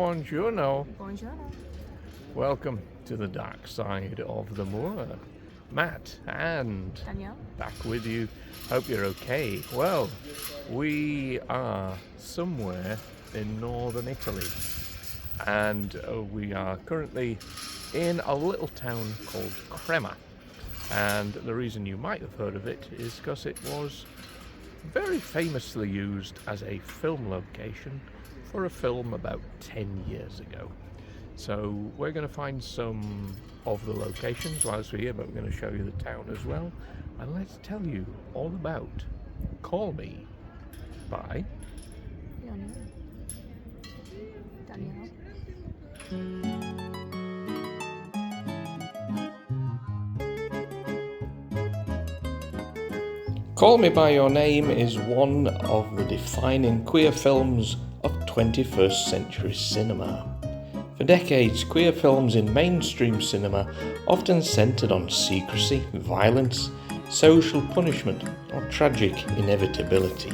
Buongiorno. Buongiorno. Welcome to the dark side of the moor. Matt and Danielle. Back with you. Hope you're okay. Well, we are somewhere in northern Italy, and we are currently in a little town called Crema. And the reason you might have heard of it is because it was very famously used as a film location for a film about 10 years ago. So we're going to find some of the locations whilst we're here, but we're going to show you the town as well. And let's tell you all about Call Me by Danielle. Call Me By Your Name is one of the defining queer films of 21st century cinema. For decades, queer films in mainstream cinema often centred on secrecy, violence, social punishment, or tragic inevitability.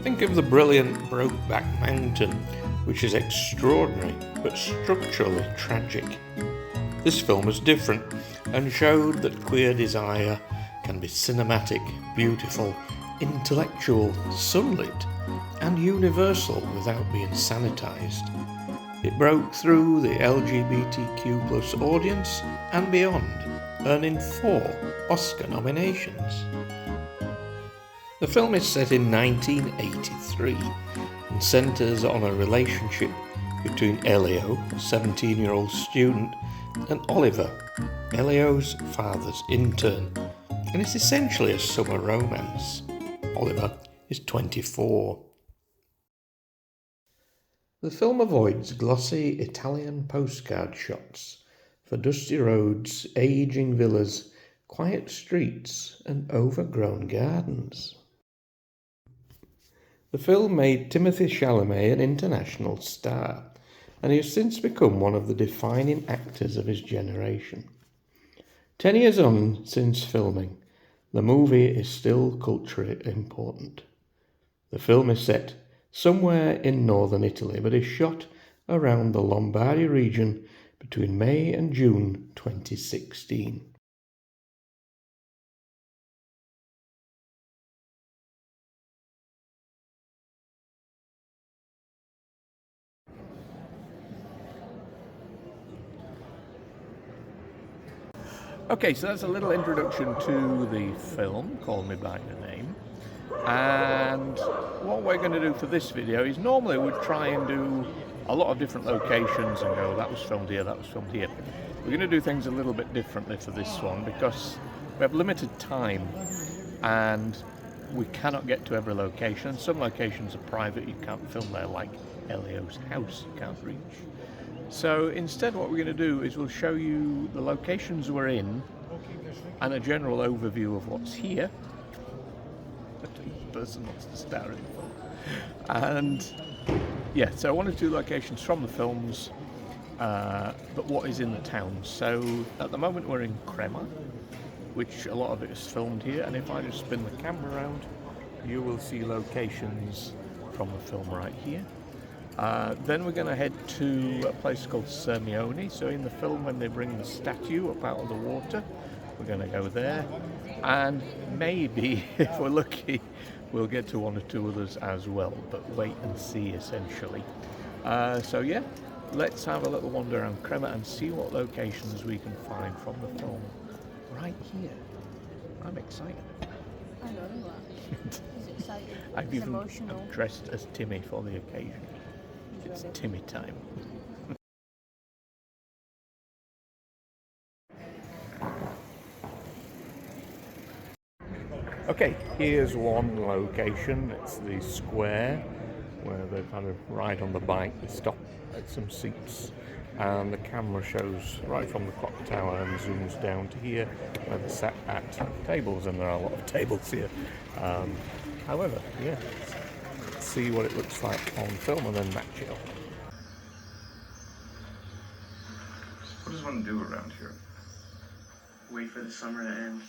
Think of the brilliant Brokeback Mountain, which is extraordinary but structurally tragic. This film was different and showed that queer desire can be cinematic, beautiful, intellectual, sunlit, and universal without being sanitised. It broke through the LGBTQ+ audience and beyond, earning 4 Oscar nominations. The film is set in 1983 and centres on a relationship between Elio, a 17-year-old student, and Oliver, Elio's father's intern, and it's essentially a summer romance. Oliver is 24. The film avoids glossy Italian postcard shots for dusty roads, ageing villas, quiet streets, and overgrown gardens. The film made Timothée Chalamet an international star, and he has since become one of the defining actors of his generation. 10 years on since filming, the movie is still culturally important. The film is set somewhere in northern Italy, but is shot around the Lombardy region between May and June 2016. Okay, so that's a little introduction to the film, Call Me By Your Name. And what we're going to do for this video is normally we'd try and do a lot of different locations and go, that was filmed here, that was filmed here. We're going to do things a little bit differently for this one because we have limited time and we cannot get to every location. And some locations are private, you can't film there, like Elio's house, you can't reach. So instead what we're going to do is we'll show you the locations we're in and a general overview of what's here. The person wants to star in the film. And yeah, so one or two locations from the films, but what is in the town. So at the moment we're in Crema, which a lot of it is filmed here, and if I just spin the camera around, you will see locations from the film right here. Then we're going to head to a place called Sirmione. So in the film, when they bring the statue up out of the water, we're going to go there. And maybe, if we're lucky, we'll get to one or two others as well. But wait and see, essentially. So yeah, let's have a little wander around Crema and see what locations we can find from the film right here. I'm excited. I know you are. He's excited. I've He's even emotional. dressed as Timmy for the occasion. It's Timmy time. Okay, here's one location. It's the square where they kind of ride on the bike. They stop at some seats and the camera shows right from the clock tower and zooms down to here where they're sat at tables, and there are a lot of tables here. However, yeah, let's see what it looks like on film and then match it up. What does one do around here? Wait for the summer to end.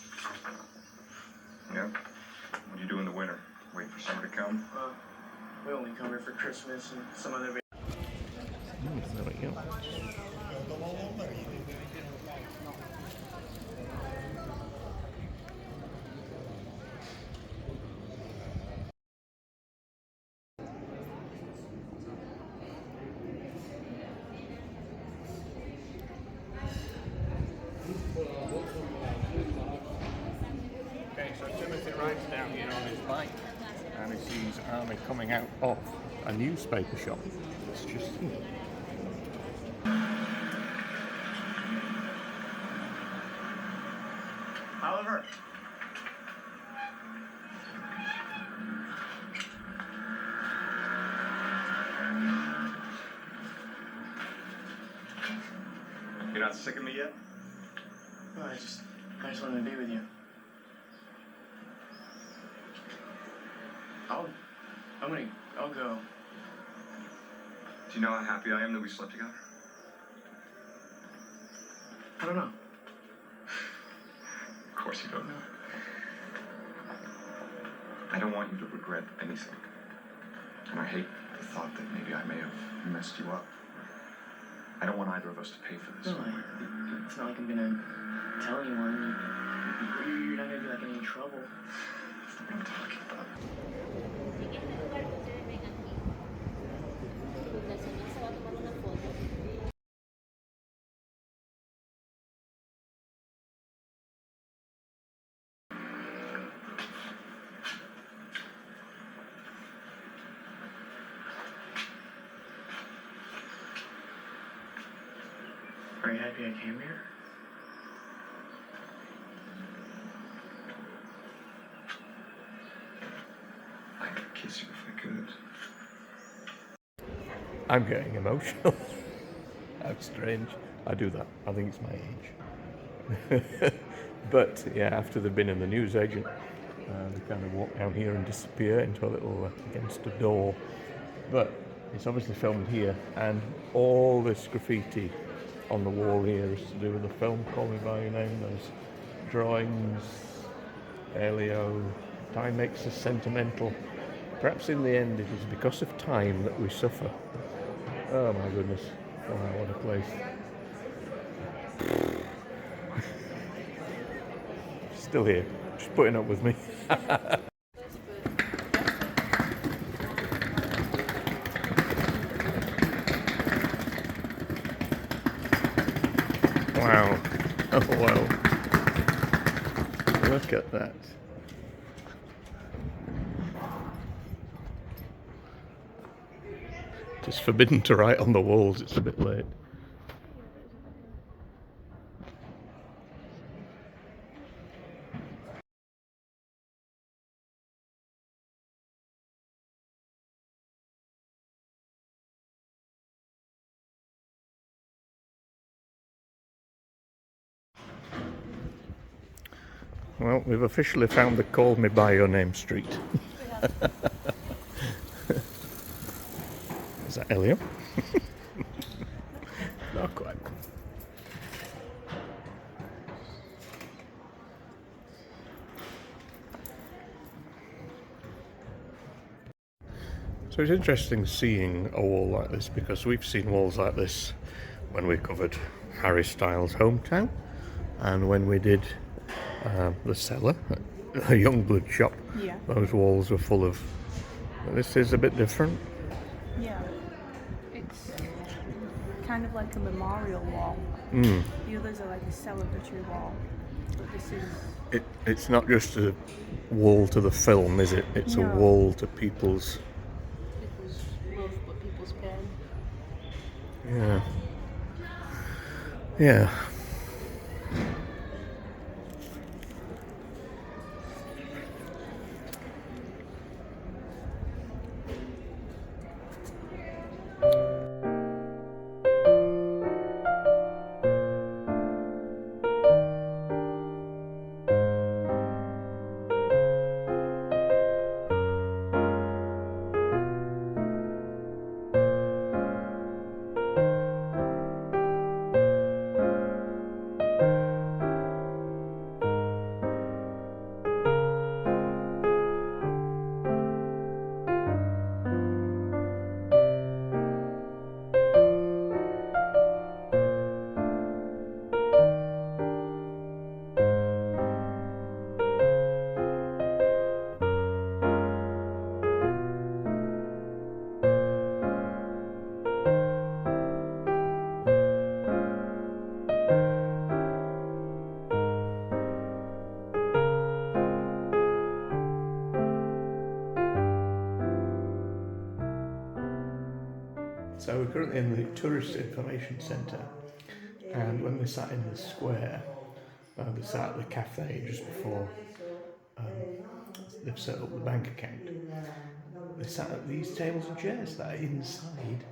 Yeah? What do you do in the winter? Wait for summer to come? We only come here for Christmas and some other you. Okay, so Timothy rides down here on his bike and he sees Armie coming out of a newspaper shop. It's just Oliver. You're not sick of me yet? No, I just wanted to be with you. I'll go. Do you know how happy I am that we slept together? I don't know. Of course you don't know. I don't want you to regret anything. And I hate the thought that maybe I may have messed you up. I don't want either of us to pay for this. No, it's not like I'm gonna tell anyone. You're not gonna be like in any trouble. That's not what I'm talking about. Are you happy I came here? I could kiss you if I could. I'm getting emotional. That's strange. I do that. I think it's my age. But yeah, after they've been in the newsagent, they kind of walk down here and disappear into a little against a door. But it's obviously filmed here, and all this graffiti on the wall here is to do with the film Call Me By Your Name. There's drawings, Elio, time makes us sentimental. Perhaps in the end it is because of time that we suffer. Oh my goodness, wow, what a place. Still here, just putting up with me. Wow, oh wow, look at that. It's forbidden to write on the walls, it's a bit late. Well, we've officially found the Call Me By Your Name street. Is that Elio? Not quite. So it's interesting seeing a wall like this, because we've seen walls like this when we covered Harry Styles' hometown and when we did the cellar, a Youngblood shop. Yeah. Those walls were full of. This is a bit different. Yeah. It's kind of like a memorial wall. Mm. The others are like a celebratory wall. But this is... It's not just a wall to the film, is it? It's No. a wall to people's. People's love, but people's pain. Yeah. Yeah. currently in the Tourist Information Centre, and when they sat in the square, they sat at the cafe just before they've set up the bank account. They sat at these tables and chairs that are inside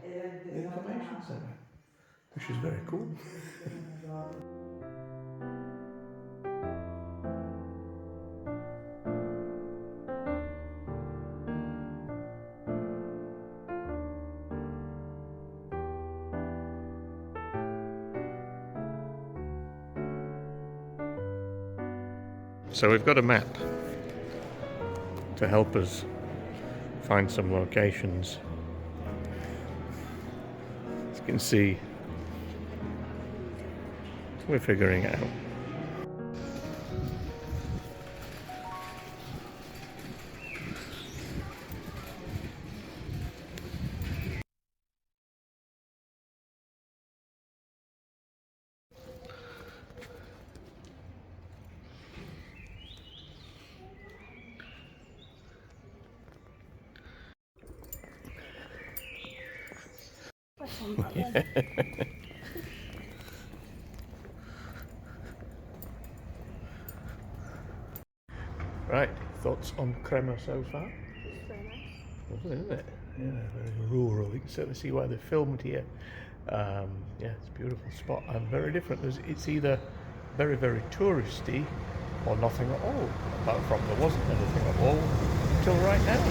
the information centre, which is very cool. So we've got a map to help us find some locations. As you can see, we're figuring it out. Right, thoughts on Crema so far? It's very nice. Lovely, isn't it? Yeah, very rural. You can certainly see why they filmed here. Yeah, it's a beautiful spot and very different. It's either very, very touristy or nothing at all. Apart from there wasn't anything at all until right now.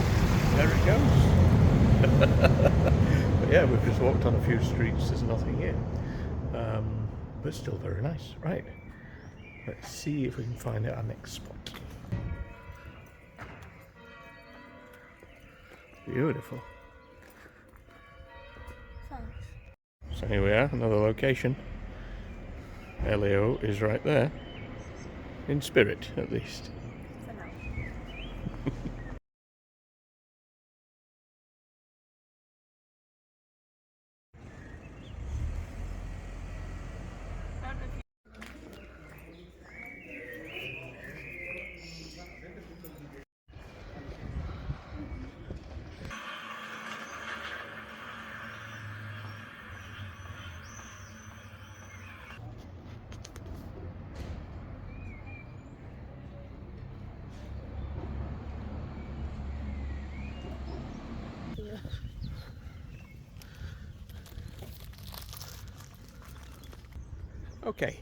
There it goes. But yeah, we've just walked on a few streets. There's nothing here, but still very nice. Right, let's see if we can find our next spot. Beautiful. Thanks. So here we are, another location. Elio is right there. In spirit, at least. For now. Okay,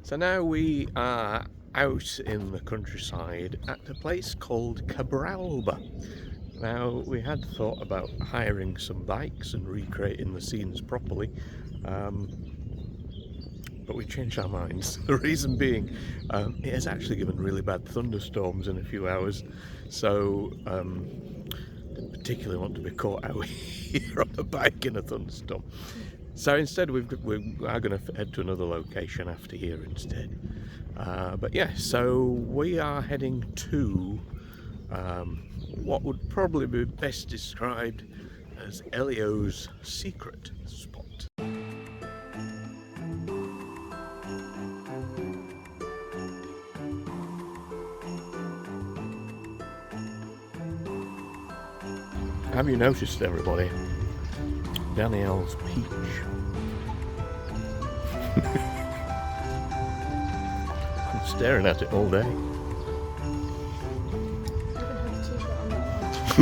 so now we are out in the countryside at a place called Cabralba. Now, we had thought about hiring some bikes and recreating the scenes properly, but we changed our minds. The reason being, it has actually given really bad thunderstorms in a few hours, so didn't particularly want to be caught out here on a bike in a thunderstorm. So instead we are going to head to another location after here instead. But yeah, so we are heading to what would probably be best described as Elio's secret spot. Have you noticed, everybody, Danielle's peach? I'm staring at it all day. I can have a t-shirt on that one.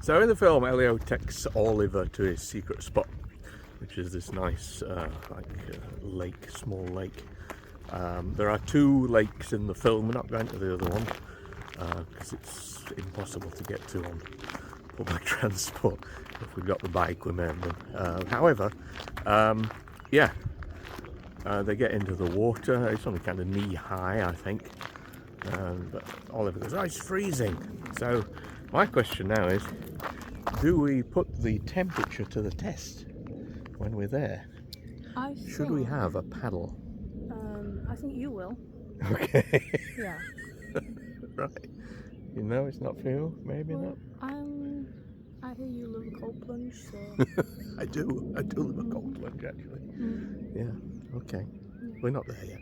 So in the film, Elio takes Oliver to his secret spot, which is this nice lake, small lake. There are 2 lakes in the film. We're not going to the other one because it's impossible to get to on public transport. If we've got the bike, we may have done. However, they get into the water. It's only kind of knee high, I think. But Oliver goes, "Oh, it's freezing." So my question now is, do we put the temperature to the test when we're there? Should we have a paddle? I think you will. Okay. Yeah. Right. You know it's not for you, maybe not. I hear you love a cold plunge, so... I do love a cold plunge, actually. Yeah, okay. We're not there yet.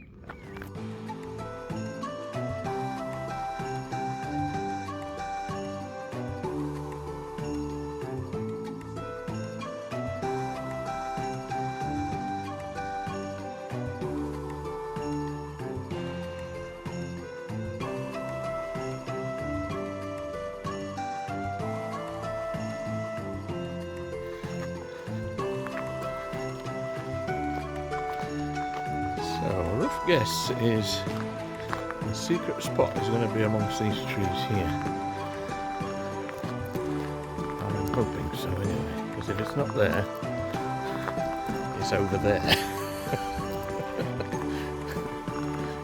So, a rough guess is the secret spot is going to be amongst these trees here. I'm hoping so anyway, because if it's not there, it's over there.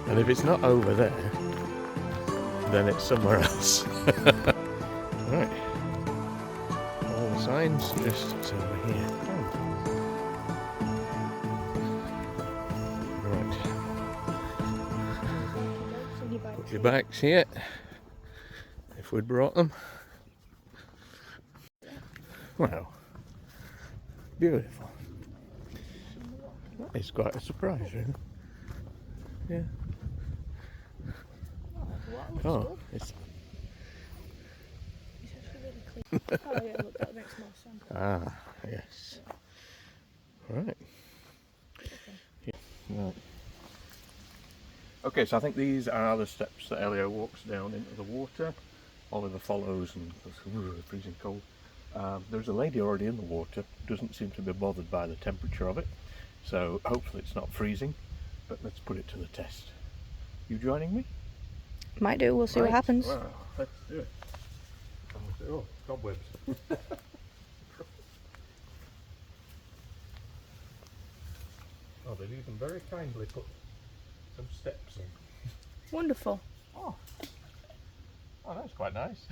And if it's not over there, then it's somewhere else. Right. All the signs, just it's over here. Put your bags here, if we'd brought them. Wow, beautiful. That is quite a surprise, really. Yeah. Oh, it's... Oh yeah, look, that makes more sense. Ah, yes. Right. Yeah. Right. Okay, so I think these are the steps that Elio walks down into the water. Oliver follows and goes, freezing cold. There's a lady already in the water, doesn't seem to be bothered by the temperature of it, so hopefully it's not freezing, but let's put it to the test. You joining me? Might do, we'll see what happens. Well, let's do it. Oh, cobwebs. Oh, they've even very kindly put some steps in. Wonderful. Oh, that's quite nice.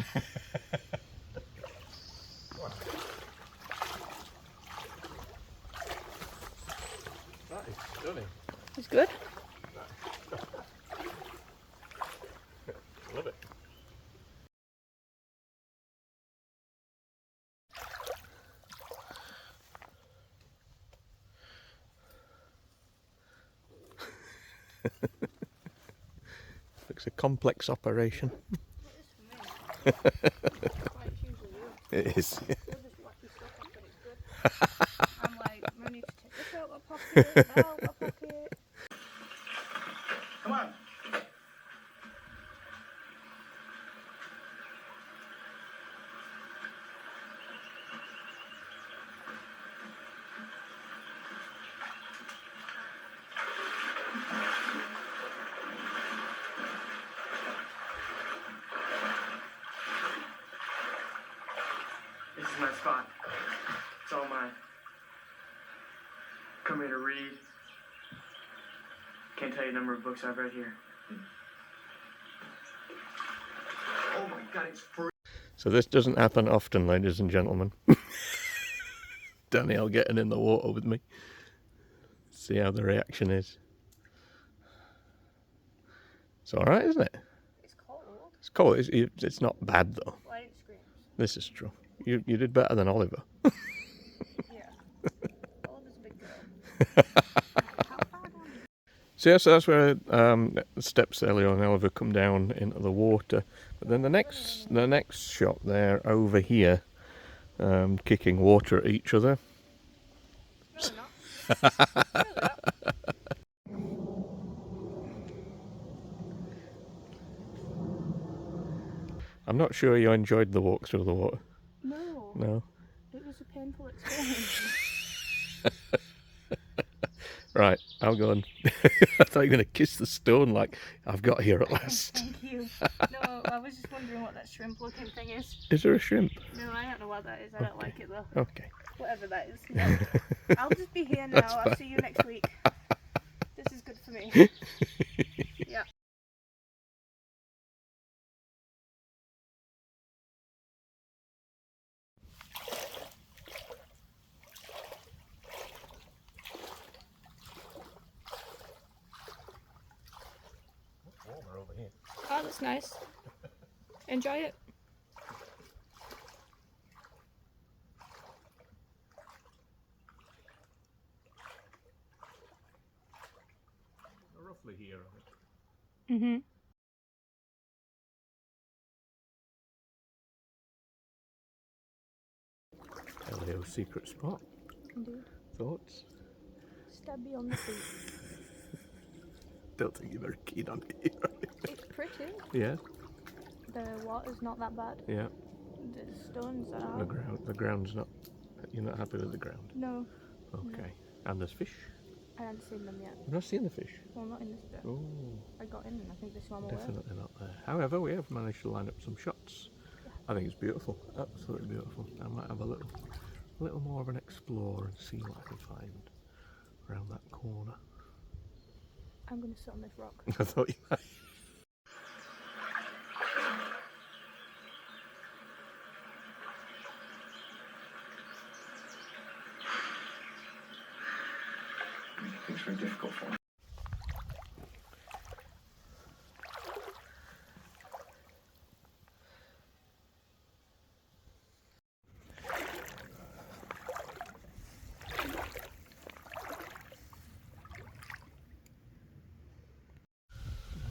Wow. That is stunning. It's good. Love it. Looks a complex operation. It is. I'm like, I need to take this out of my pocket, that out of my pocket. Come on. This is my spot. It's all mine. Come here to read. Can't tell you the number of books I've read here. Oh my God, it's free. So this doesn't happen often, ladies and gentlemen. Danielle getting in the water with me. See how the reaction is. It's alright, isn't it? It's cold. It's cold. It's not bad though. Well, I didn't scream. This is true. You did better than Oliver. Yeah. Oliver's a big girl. How far down? So that's where the steps Elio and Oliver come down into the water. But then the next shot there over here, kicking water at each other. No, they're not. No, they're not. I'm not sure you enjoyed the walk through the water. No. No. It was a painful experience. Right, I'll go and... I thought you were going to kiss the stone like I've got here at last. Thank you. No, I was just wondering what that shrimp looking thing is. Is there a shrimp? No, I don't know what that is. I don't like it though. Okay. Whatever that is. No. I'll just be here now. I'll see you next week. This is good for me. Yeah. Warmer over here. Oh, that's nice. Enjoy it. Roughly here, I think. Mhm. Elio's secret spot. Indeed. Thoughts? Stabby on the feet. Don't think you're very keen on it here. It's pretty. Yeah, The water's not that bad. yeah. The stones are. The ground's not... You're not happy with the ground? No, Okay. And there's fish? I haven't seen them yet. You've not seen the fish? Well, not in this bit. Oh, I got in and I think they swam away. definitely not there. However, we have managed to line up some shots. I think it's beautiful. Absolutely beautiful. I might have a little more of an explore and see what I can find around that corner. I'm going to sit on this rock. I thought you might. It's very difficult for me.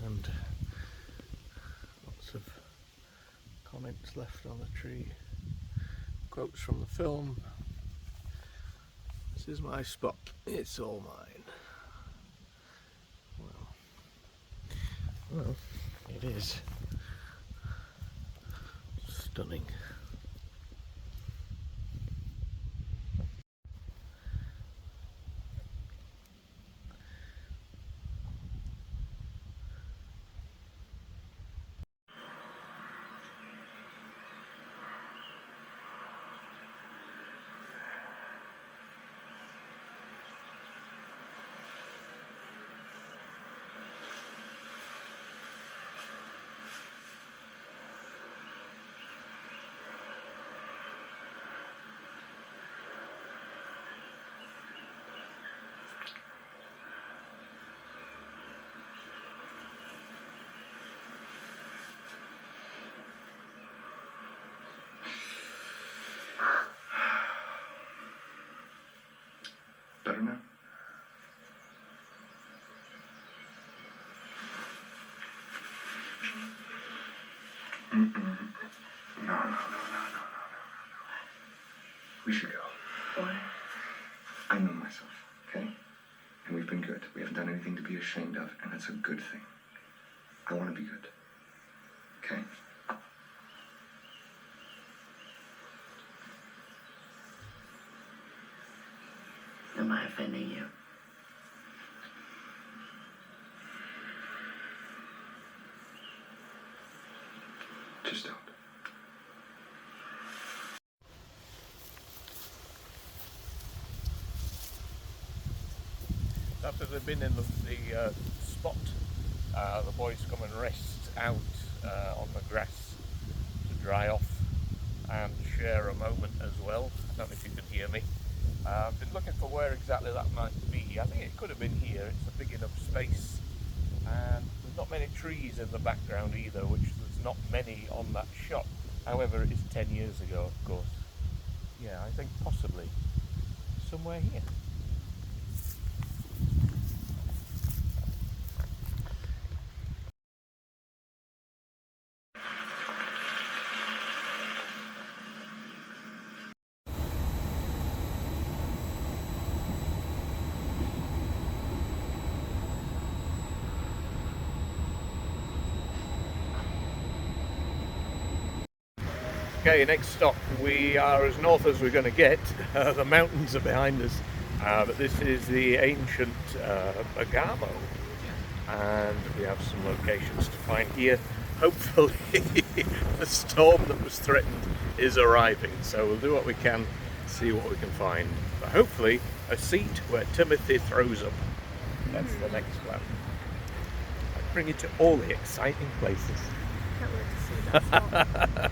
And lots of comments left on the tree. Quotes from the film. This is my spot. It's all mine. Well, it is stunning. Better now? No. We should go. Why? I know myself, okay? And we've been good. We haven't done anything to be ashamed of, and that's a good thing. I want to be good. Okay? Am I offending you? Just don't. After they've been in the spot, the boys come and rest out on the grass to dry off and share a moment as well. I don't know if you can hear me. I've been looking for where exactly that might be. I think it could have been here. It's a big enough space, and there's not many trees in the background either, which there's not many on that shot. However, it is 10 years ago, of course. Yeah, I think possibly somewhere here. Okay, next stop, We are as north as we're going to get. The mountains are behind us, but this is the ancient Bergamo, and we have some locations to find here. Hopefully the storm that was threatened is arriving, so we'll do what we can, see what we can find. But hopefully a seat where Timothy throws up. That's the next plan. I bring you to all the exciting places. Can't wait to see that storm.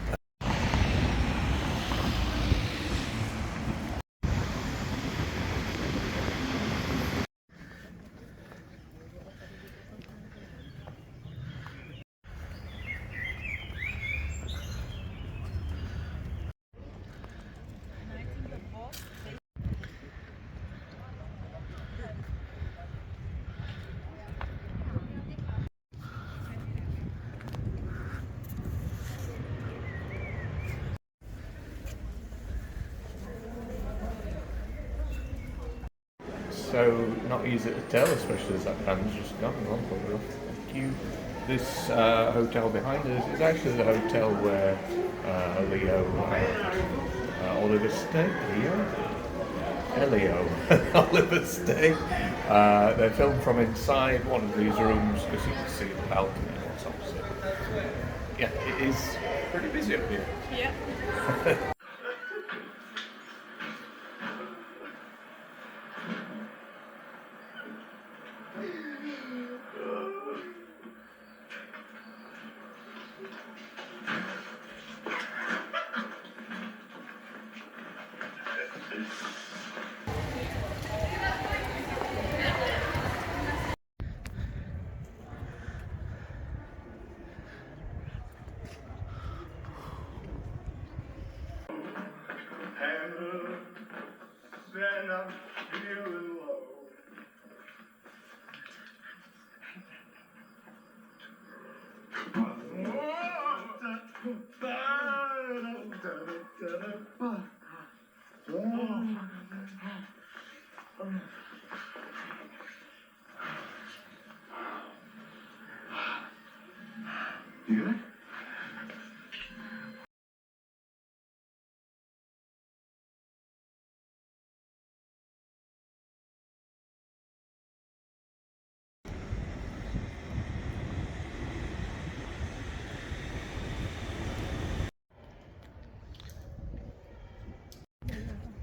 So not easy to tell, especially as that band's just gone. Thank you. This hotel behind us is actually the hotel where Leo and Oliver stay. Elio and Oliver stay. They're filmed from inside one of these rooms because you can see the balcony and what's opposite. Yeah, it is pretty busy up here. Yeah. When I'm feeling low. You good?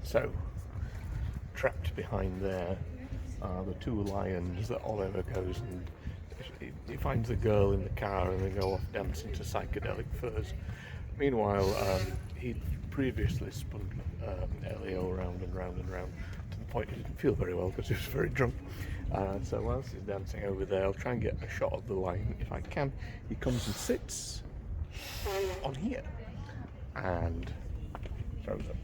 So, trapped behind there are the two lions that Oliver goes and he finds the girl in the car and they go off dancing to psychedelic furs. Meanwhile, he'd previously spun Elio around and round and round to the point he didn't feel very well because he was very drunk. So whilst he's dancing over there, I'll try and get a shot of the lion if I can. He comes and sits on here and throws up.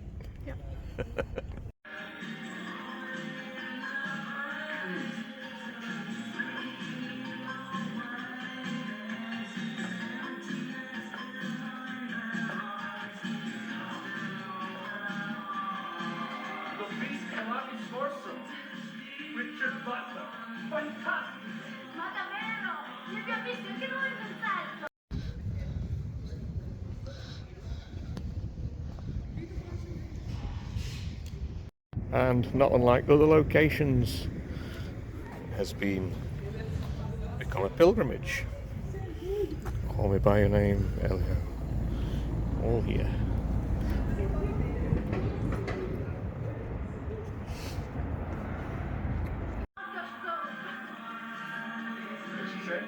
Richard Butler. Fantastic. Ma davvero? Li abbiamo visti anche noi in concerto. And not unlike other locations, it has become a pilgrimage. Call me by your name, Elio. All here. What did she say?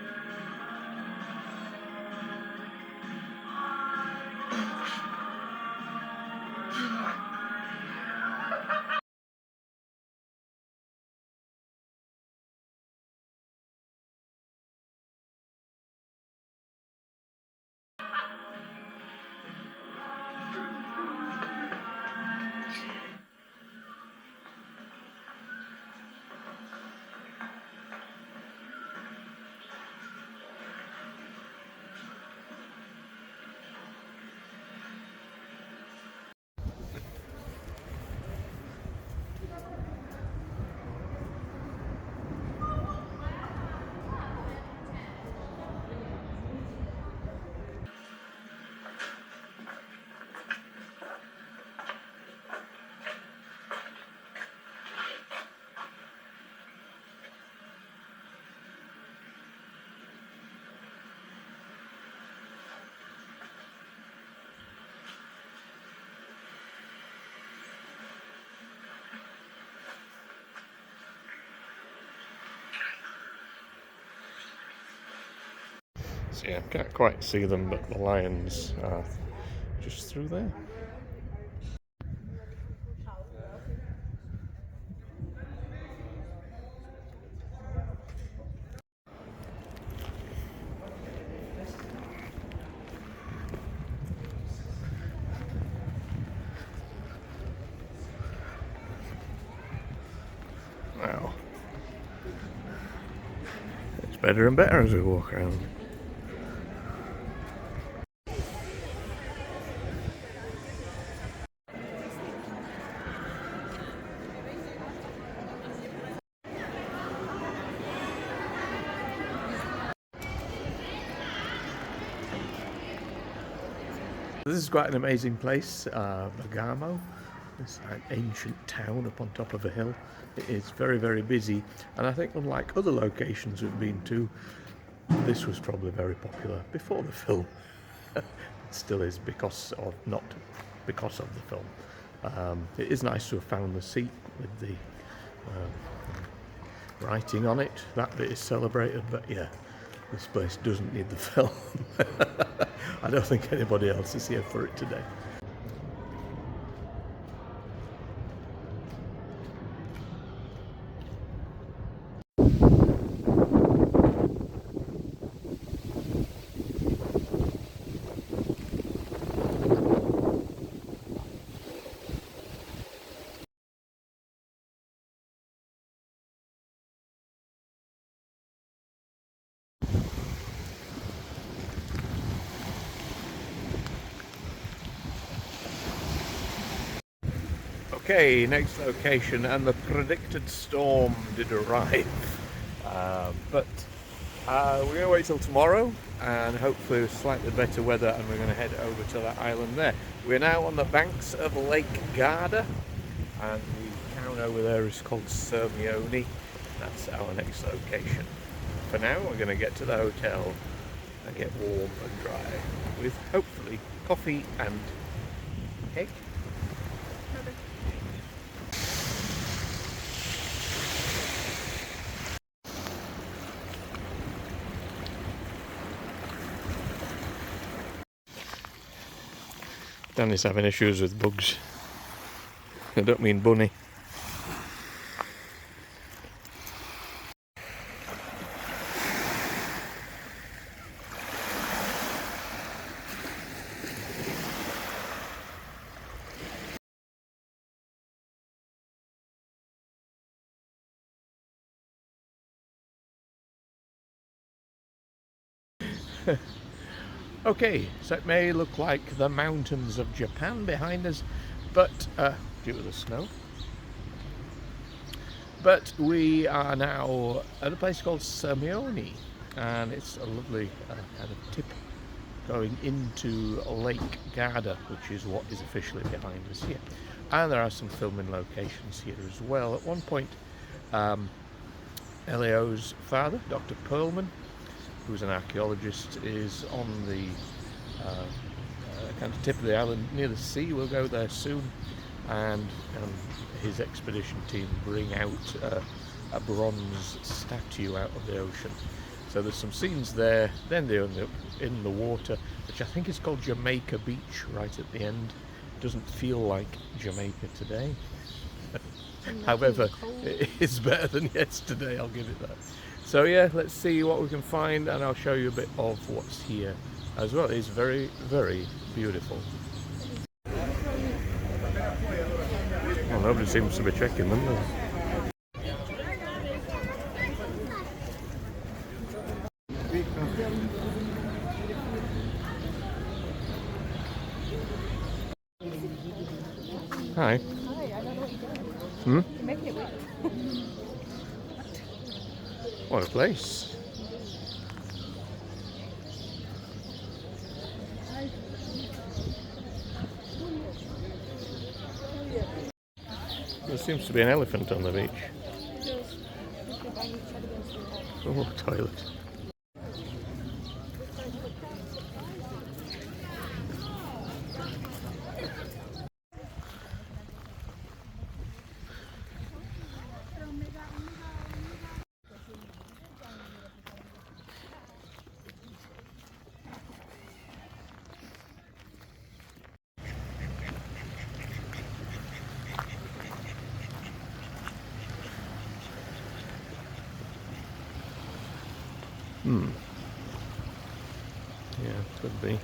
Yeah, can't quite see them, but the lions are just through there. Wow. It's better and better as we walk around. This is quite an amazing place, Bergamo. This ancient town up on top of a hill. It is very, very busy, and I think unlike other locations we've been to, this was probably very popular before the film. It still is because of, not because of the film. It is nice to have found the seat with the writing on it. That bit is celebrated, but yeah, this place doesn't need the film. I don't think anybody else is here for it today. Okay, next location, and the predicted storm did arrive. But we're going to wait till tomorrow, and hopefully with slightly better weather, and we're going to head over to that island there. We're now on the banks of Lake Garda, and the town over there is called Sirmione. That's our next location. For now, we're going to get to the hotel and get warm and dry with hopefully coffee and egg. Danny's having issues with bugs. I don't mean bunny. Okay, so it may look like the mountains of Japan behind us, but due to the snow. But we are now at a place called Sirmione, and it's a lovely kind of tip going into Lake Garda, which is what is officially behind us here. And there are some filming locations here as well. At one point, Elio's father, Dr. Perlman, who's an archaeologist, is on the kind of tip of the island near the sea. We'll go there soon, and his expedition team bring out a bronze statue out of the ocean. So there's some scenes there. Then they end up in the water, which I think is called Jamaica Beach right at the end. Doesn't feel like Jamaica today. However, it is better than yesterday, I'll give it that. So yeah, let's see what we can find, and I'll show you a bit of what's here as well. It's very, very beautiful. Well, nobody seems to be checking them, does it? Hi. Hi, I don't know what you're doing. Hmm? You're making it weird. What a place. There seems to be an elephant on the beach. Oh, toilet. Yeah, could be.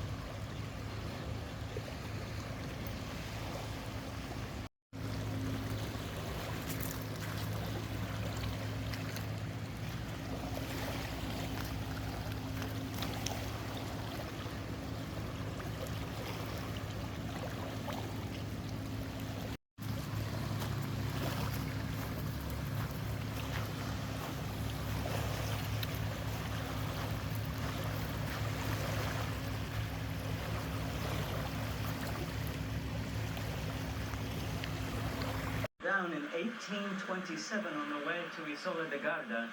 Down in 1827 on the way to Isola de Garda.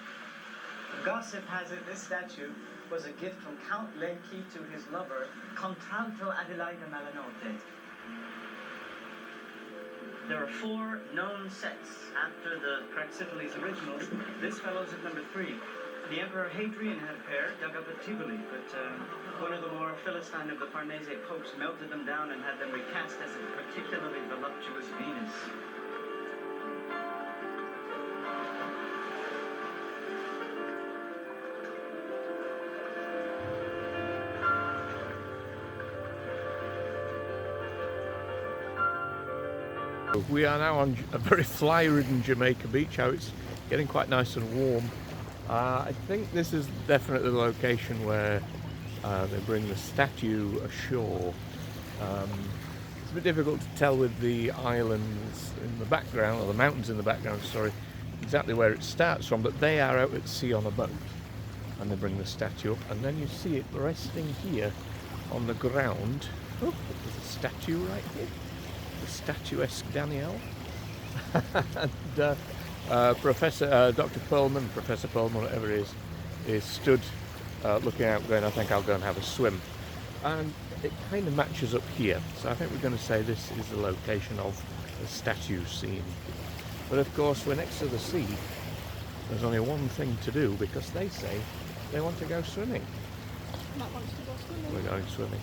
Gossip has it this statue was a gift from Count Lenchi to his lover, Contralto Adelaida Malanotte. There are 4 known sets after the Praxiteles original. This fellow's at number 3. The Emperor Hadrian had a pair dug up at Tivoli, but one of the more Philistine of the Farnese popes melted them down and had them recast as a particularly voluptuous Venus. We are now on a very fly-ridden Jamaica beach. How it's getting quite nice and warm. I think this is definitely the location where they bring the statue ashore. It's a bit difficult to tell with the islands in the background, or the mountains in the background, sorry, exactly where it starts from, but they are out at sea on a boat and they bring the statue up, and then you see it resting here on the ground. Oh, there's a statue right here. The statuesque Danielle. And Professor Dr. Perlman, Professor Perlman, whatever it is stood looking out, going, I think I'll go and have a swim. And it kind of matches up here, so I think we're going to say this is the location of the statue scene. But of course, we're next to the sea. There's only one thing to do, because they say they want to go swimming. Matt wants to go swimming. We're going swimming.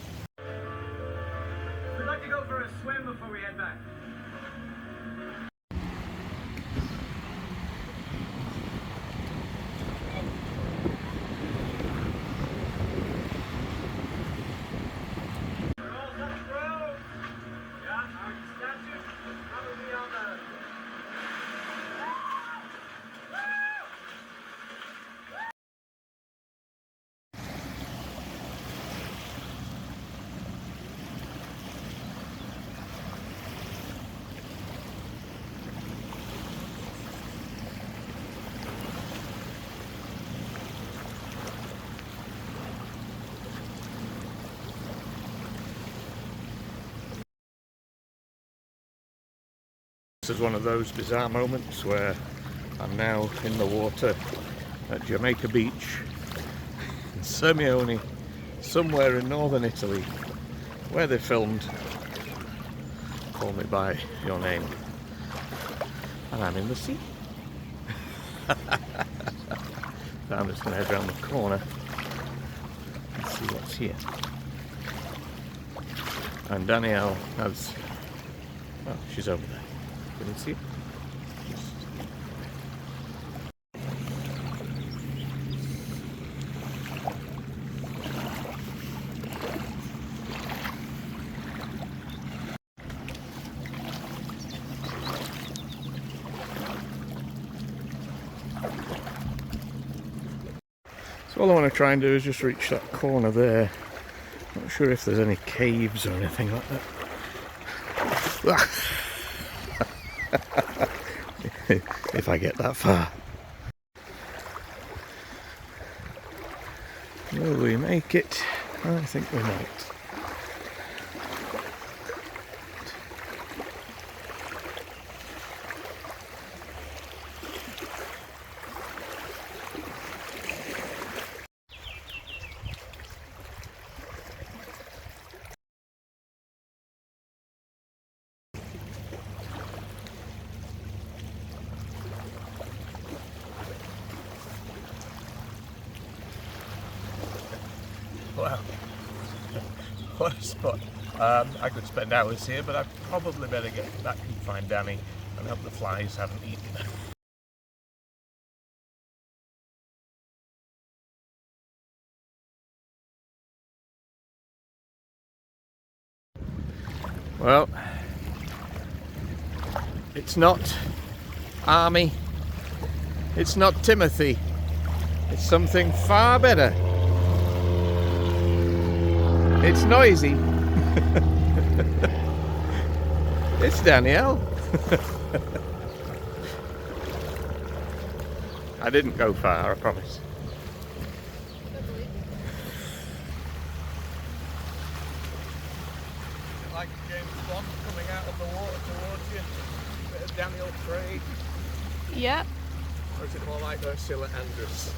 We'd like to go for a swim before we head back. This is one of those bizarre moments where I'm now in the water at Jamaica Beach in Sirmione, somewhere in northern Italy, where they filmed Call Me By Your Name, and I'm in the sea. So I'm just going to head around the corner and see what's here. And Danielle has, oh, she's over there. Can you see? So all I want to try and do is just reach that corner there. Not sure if there's any caves or anything like that. If I get that far. Will we make it? I think we might. Wow, what a spot. I could spend hours here, but I'd probably better get back and find Danny and hope the flies haven't eaten her. Well, it's not Armie, it's not Timothy, it's something far better. It's noisy. It's Danielle. I didn't go far, I promise. Like James Bond coming out of the water towards you. A bit of Daniel Craig. Yep. Or is it more like Ursula Andress?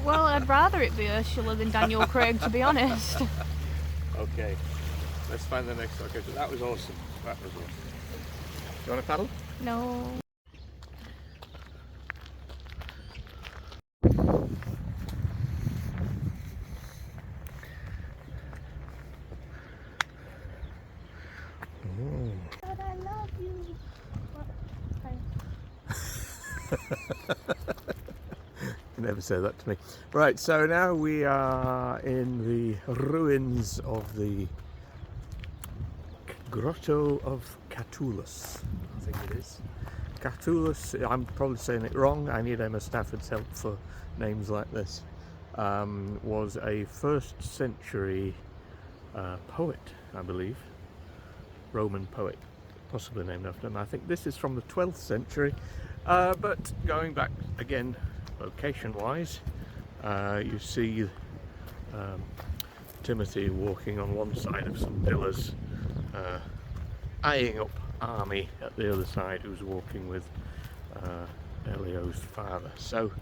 Well, I'd rather it be Ursula than Daniel Craig, to be honest. Okay, let's find the next location. That was awesome. That was awesome. Do you want to paddle? No. But I love you. You never say that to me. Right, so now we are in the ruins of the Grotto of Catullus, I think it is. Catullus, I'm probably saying it wrong. I need Emma Stafford's help for names like this. Was a 1st century poet, I believe. Roman poet, possibly named after him. I think this is from the 12th century, but going back again, location-wise, you see Timothy walking on one side of some pillars, eyeing up Armie at the other side, who's walking with Elio's father. So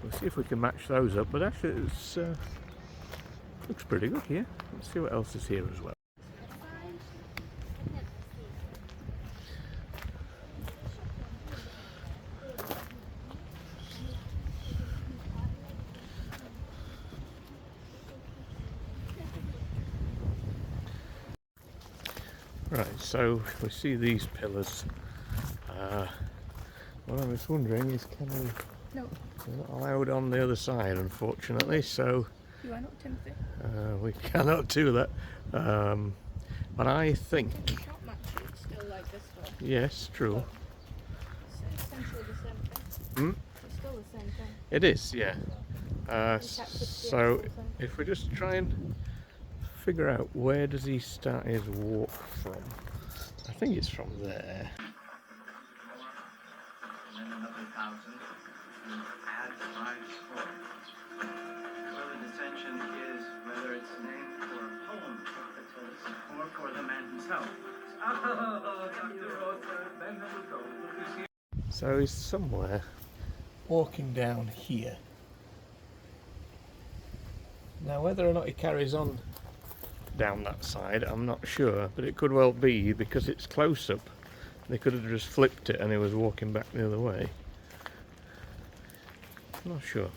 we'll see if we can match those up, but actually it's looks pretty good here. Let's see what else is here as well. Right, so we see these pillars. What I was wondering is, can we... No. We're not allowed on the other side, unfortunately, so... You are not Timothy. We cannot do that. But I think... It's not matching, it's still like this one. Yes, true. It's essentially the same thing. Hmm? It's still the same thing. It is, yeah. It's actually the So, actual thing. if we just try and figure out where does he start his walk from? I think it's from there. And then another 1,000. And add 5 score. Well, the dissension is whether it's named for a poem or for the man himself. Oh, Dr. Rother, then we go. So he's somewhere walking down here. Now whether or not he carries on down that side, I'm not sure, but it could well be, because it's close up. They could have just flipped it and he was walking back the other way. I'm not sure.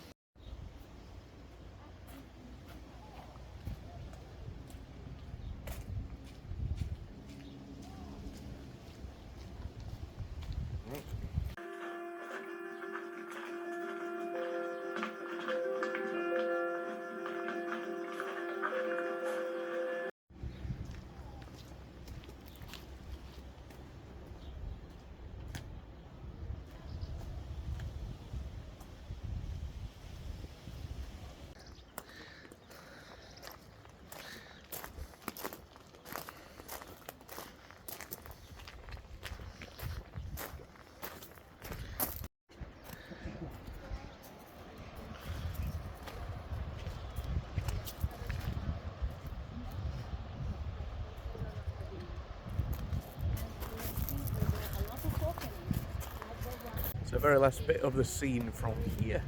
So the very last bit of the scene from here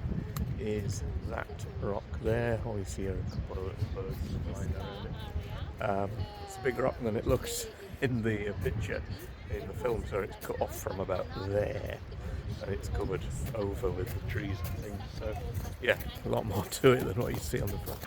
is that rock there. Oh, you see a couple of birds flying around it. It's a bigger rock than it looks in the picture in the film, so it's cut off from about there and it's covered over with the trees and things. So yeah, a lot more to it than what you see on the front.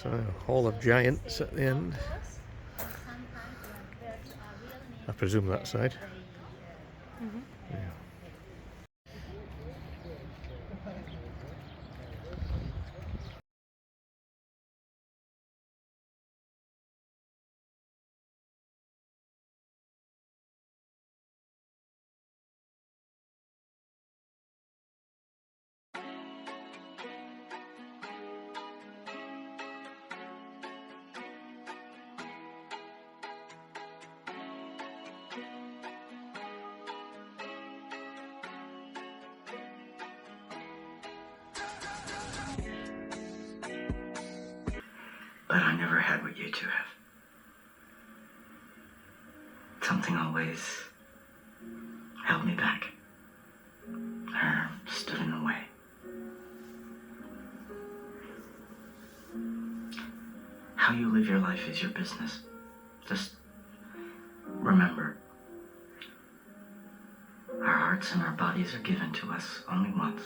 So, Hall of Giants at the end. I presume that side. Yeah. But I never had what you two have. Something always held me back, or stood in the way. How you live your life is your business. Just remember, our hearts and our bodies are given to us only once.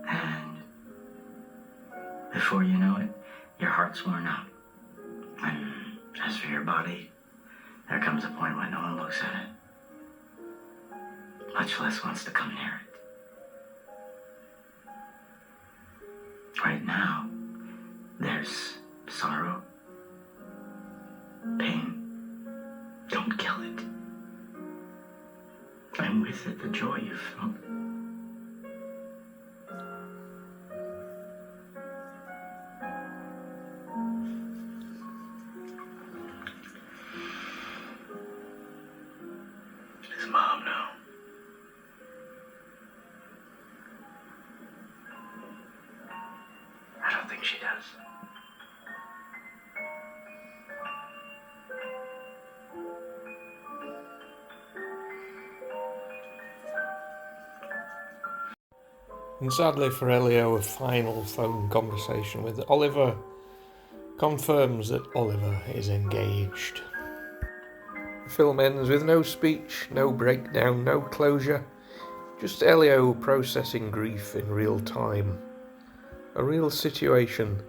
And before you know it, your heart's worn out. And as for your body, there comes a point when no one looks at it, much less wants to come near it. Right now, there's sorrow, pain. Don't kill it. And with it, the joy you felt. Does Mom know? I don't think she does. And sadly for Elio, a final phone conversation with Oliver confirms that Oliver is engaged. The film ends with no speech, no breakdown, no closure, just Elio processing grief in real time. A real situation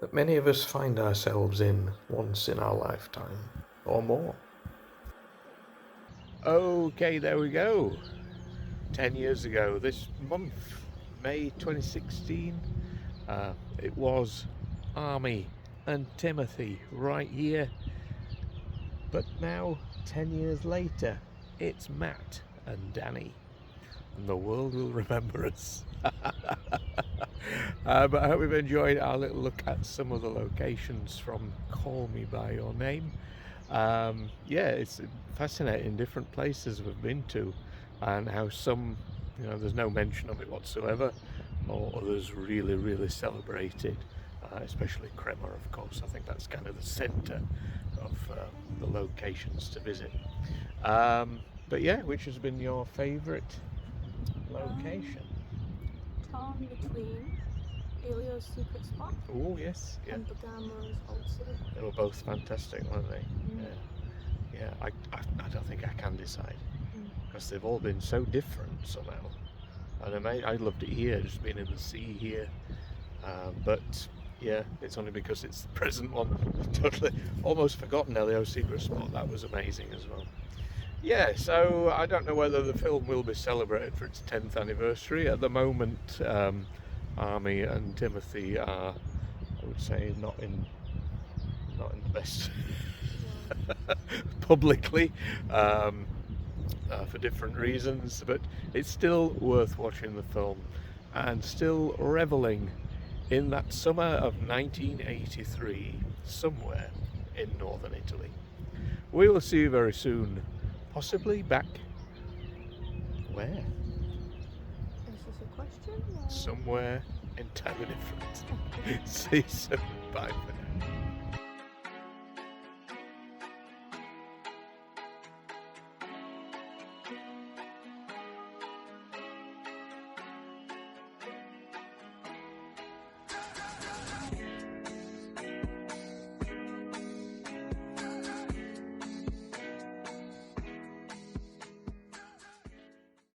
that many of us find ourselves in once in our lifetime, or more. Okay, there we go. 10 years ago, this month, May 2016, it was Armie and Timothy right here. But now, 10 years later, it's Matt and Danny. And the world will remember us. But I hope you've enjoyed our little look at some of the locations from Call Me By Your Name. Yeah, it's fascinating, different places we've been to, and how some, there's no mention of it whatsoever, or others really, really celebrated, especially Crema, of course. I think that's kind of the centre of the locations to visit. But yeah, which has been your favourite location? Town between Elio's secret spot Oh yes, yeah. and Bergamo's old city. They were both fantastic, weren't they? Yeah. I don't think I can decide, because they've all been so different somehow. And I loved it here, just being in the sea here. But yeah, it's only because it's the present one. Totally, almost forgotten Elio's secret spot. That was amazing as well. Yeah, so I don't know whether the film will be celebrated for its 10th anniversary. At the moment, Armie and Timothy are, I would say, not in the best publicly, for different reasons, but it's still worth watching the film and still reveling in that summer of 1983 somewhere in northern Italy. We will see you very soon, possibly back where? Is this a question? Or? Somewhere entirely different. See you soon. Bye for now.